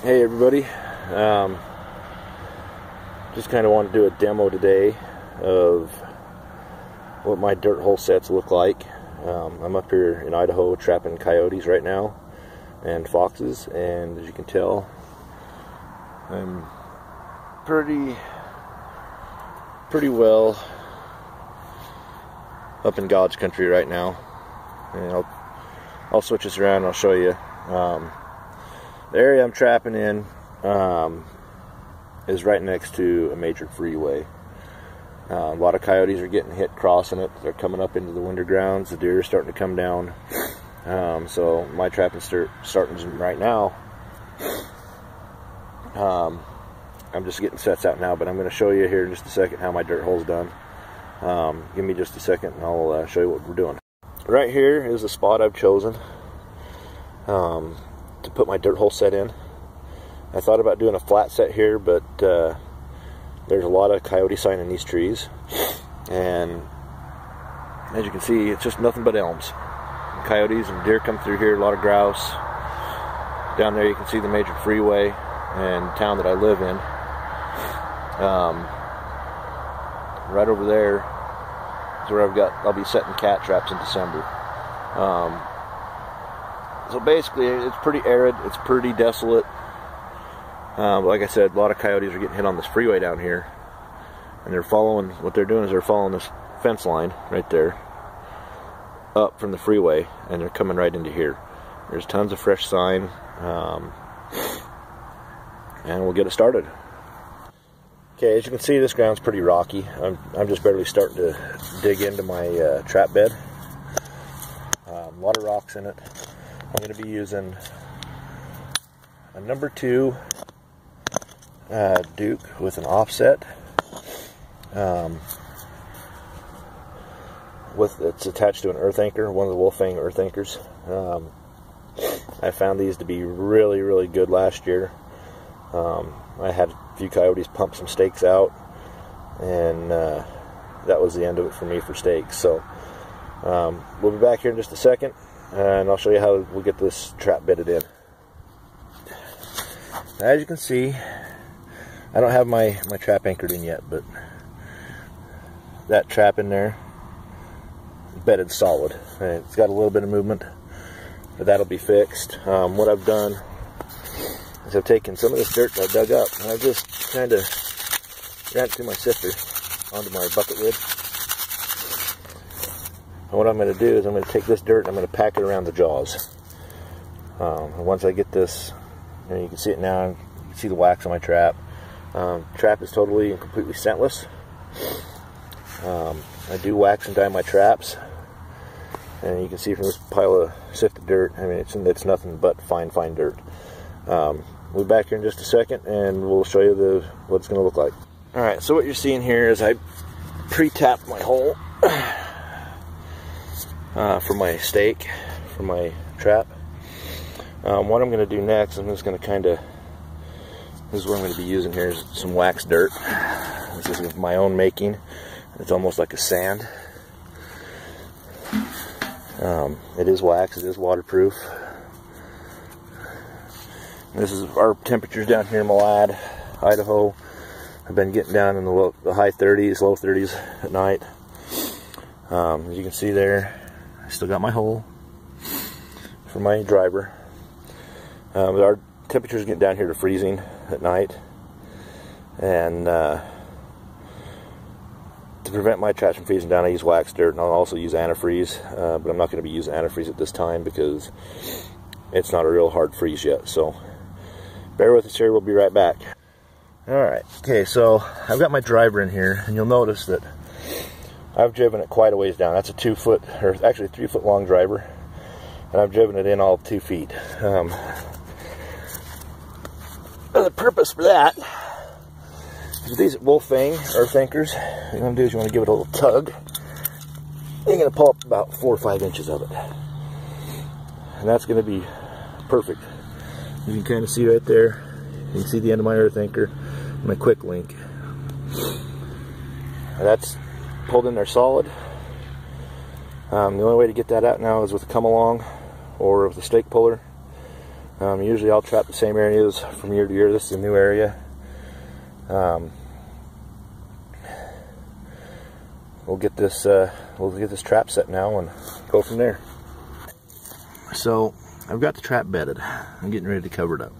Hey everybody, just kind of want to do a demo today of what my dirt hole sets look like. I'm up here in Idaho trapping coyotes right now and foxes, and as you can tell I'm pretty well up in God's country right now, and I'll switch this around and I'll show you. The area I'm trapping in is right next to a major freeway. A lot of coyotes are getting hit crossing it. They're coming up into the winter grounds. The deer are starting to come down. So my trapping starting right now. I'm just getting sets out now, but I'm going to show you here in just a second how my dirt hole's done. Give me just a second and I'll show you what we're doing. Right here is the spot I've chosen to put my dirt hole set in. I thought about doing a flat set here, but there's a lot of coyote sign in these trees, and as you can see, it's just nothing but elms. Coyotes and deer come through here, a lot of grouse. Down there you can see the major freeway and town that I live in. Right over there is where I'll be setting cat traps in December. So basically it's pretty arid, it's pretty desolate. Like I said, a lot of coyotes are getting hit on this freeway down here, and what they're doing is they're following this fence line right there up from the freeway, and they're coming right into here. There's tons of fresh sign, and we'll get it started. Okay, as you can see, this ground's pretty rocky. I'm just barely starting to dig into my trap bed. A lot of rocks in it. I'm going to be using a number 2 Duke with an offset. It's attached to an earth anchor, one of the Wolfang earth anchors. I found these to be really good last year. I had a few coyotes pump some stakes out, and that was the end of it for me for stakes. So we'll be back here in just a second, and I'll show you how we'll get this trap bedded in. As you can see, I don't have my trap anchored in yet, but that trap in there bedded solid. It's got a little bit of movement, but that'll be fixed. What I've done is I've taken some of this dirt that I dug up, and I just kind of ran it through my sifter onto my bucket lid. And what I'm going to do is I'm going to take this dirt and I'm going to pack it around the jaws. And once I get this, you can see it now, you can see the wax on my trap. Trap is totally and completely scentless. I do wax and dye my traps, and you can see from this pile of sifted dirt, I mean, it's nothing but fine dirt. We'll be back here in just a second, and we'll show you what it's going to look like. Alright, so what you're seeing here is I pre-tapped my hole for my stake, for my trap. What I'm going to do next, I'm just going to this is what I'm going to be using here, is some wax dirt. This is of my own making. It's almost like a sand. It is wax, it is waterproof. This is our temperatures down here in Malad, Idaho. I've been getting down in the high 30s, low 30s at night. As you can see there, I still got my hole for my driver. Our temperatures get down here to freezing at night, and to prevent my traps from freezing down, I use wax dirt, and I'll also use antifreeze, but I'm not going to be using antifreeze at this time because it's not a real hard freeze yet. So bear with us here, we'll be right back. Alright, okay, so I've got my driver in here, and you'll notice that I've driven it quite a ways down. That's a 2 foot, or actually 3 foot long driver, and I've driven it in all 2 feet. The purpose for that is these Wolfang earth anchors. What you're going to do is you want to give it a little tug. You're going to pull up about 4 or 5 inches of it, and that's going to be perfect. You can kind of see right there. You can see the end of my earth anchor, my quick link. That's pulled in there solid. The only way to get that out now is with a come along or with a stake puller. Usually I'll trap the same areas from year to year. This is a new area. We'll get this trap set now and go from there. So I've got the trap bedded. I'm getting ready to cover it up.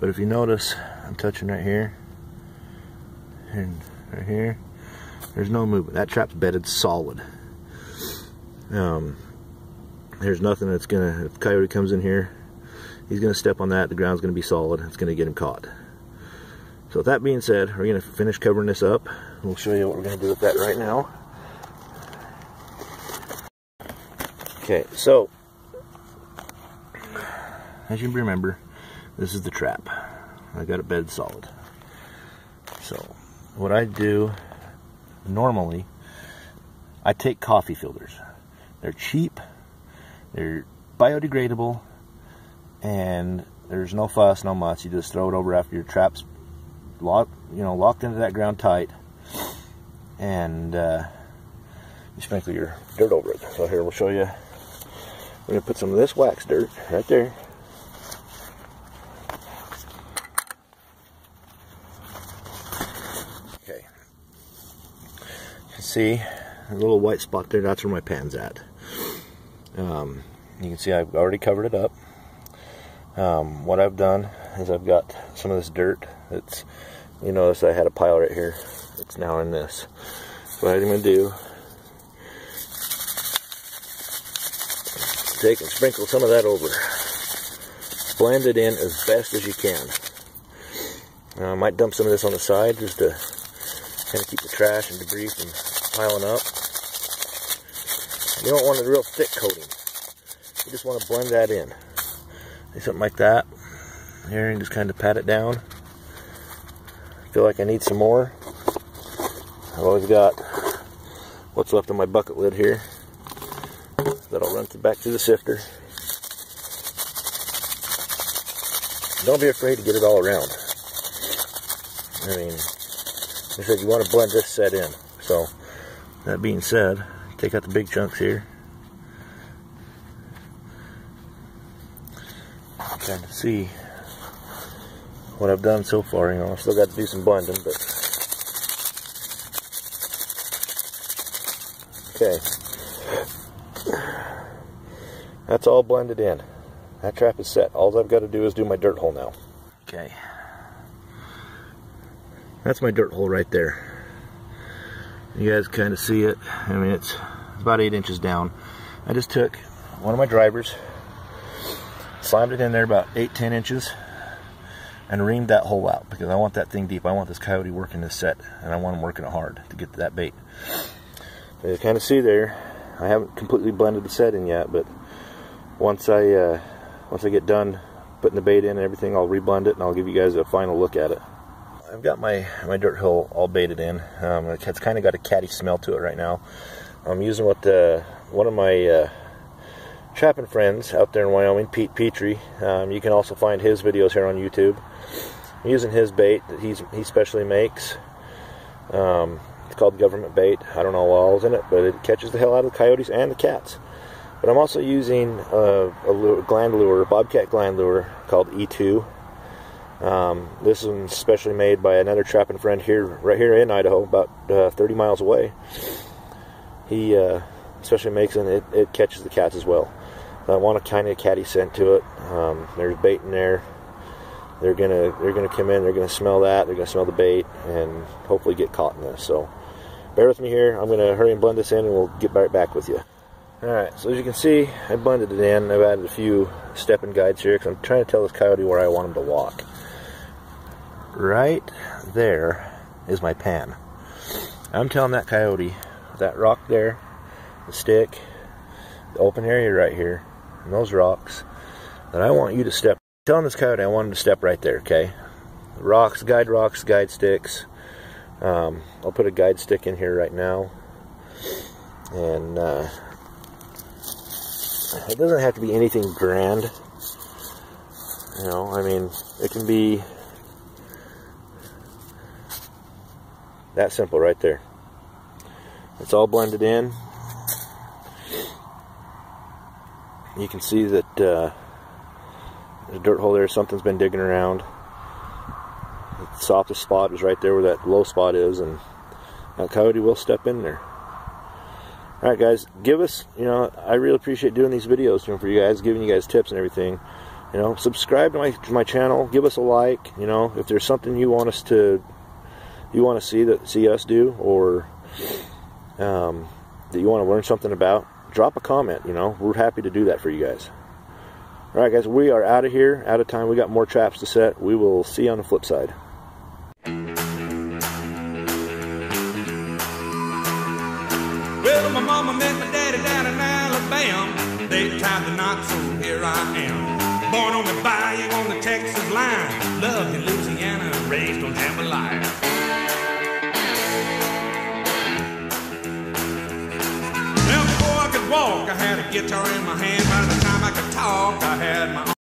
But if you notice, I'm touching right here and right here. There's no movement. That trap's bedded solid. There's nothing that's gonna, if a coyote comes in here, he's gonna step on that, the ground's gonna be solid, it's gonna get him caught. So with that being said, we're gonna finish covering this up. We'll show you what we're gonna do with that right now. Okay, so as you remember, this is the trap. I got it bedded solid. So what I do normally, I take coffee filters. They're cheap, they're biodegradable, and there's no fuss, no muss. You just throw it over after your trap's locked into that ground tight, and you sprinkle your dirt over it. So here, we'll show you. We're gonna put some of this wax dirt right there. Okay. You can see a little white spot there. That's where my pan's at. You can see I've already covered it up. What I've done is I've got some of this dirt. It's, you notice I had a pile right here. It's now in this. So what I'm going to do, take and sprinkle some of that over. Blend it in as best as you can. I might dump some of this on the side just to kind of keep the trash and debris from piling up. You don't want a real thick coating. You just want to blend that in. Something like that. Here, and just kind of pat it down. Feel like I need some more. I've always got what's left on my bucket lid here. That'll run back to the sifter. Don't be afraid to get it all around. I mean, like I said, you want to blend this set in. So, that being said, take out the big chunks here. Kind of see what I've done so far. You know, I've still got to do some blending, but okay. That's all blended in. That trap is set. All I've got to do is do my dirt hole now. Okay. That's my dirt hole right there. You guys kind of see it. I mean, it's about 8 inches down. I just took one of my drivers, slammed it in there about 8-10 inches, and reamed that hole out because I want that thing deep. I want this coyote working this set, and I want him working it hard to get to that bait. So you kind of see there, I haven't completely blended the set in yet, but once I get done putting the bait in and everything, I'll reblend it and I'll give you guys a final look at it. I've got my dirt hole all baited in. It's kind of got a catty smell to it right now. I'm using what one of my trapping friends out there in Wyoming, Pete Petrie. You can also find his videos here on YouTube. I'm using his bait that he specially makes. It's called government bait. I don't know what all's in it, but it catches the hell out of the coyotes and the cats. But I'm also using a gland lure, a bobcat gland lure called E2. This one's specially made by another trapping friend right here in Idaho, about 30 miles away. He especially makes it. It catches the cats as well. I want a kind of catty scent to it. There's bait in there. They're gonna come in. They're gonna smell that. They're gonna smell the bait and hopefully get caught in this. So bear with me here. I'm gonna hurry and blend this in, and we'll get right back with you. All right. So as you can see, I blended it in. I've added a few stepping guides here because I'm trying to tell this coyote where I want him to walk. Right there is my pan. I'm telling that coyote, that rock there, the stick, the open area right here, and those rocks, that I want you to step. I'm telling this coyote I want him to step right there, okay? Rocks, guide sticks. I'll put a guide stick in here right now. And it doesn't have to be anything grand. You know, I mean, it can be that simple right there. It's all blended in. You can see that There's a dirt hole there. Something's been digging around. The softest spot is right there where that low spot is, and that coyote will step in there. Alright guys, give us, I really appreciate doing these videos for you guys, giving you guys tips and everything. Subscribe to my channel, give us a like, if there's something you want us to, see us do, or that you want to learn something about, drop a comment, we're happy to do that for you guys. Alright guys, we are out of here, out of time. We got more traps to set. We will see you on the flip side. Well, my mama met my daddy down in Alabama. They tied the knot, so here I am. Born on the bayou on the Texas line. Loved in Louisiana, raised on jambalaya. Well, before I could walk, I had a guitar in my hand. By the time I could talk, I had my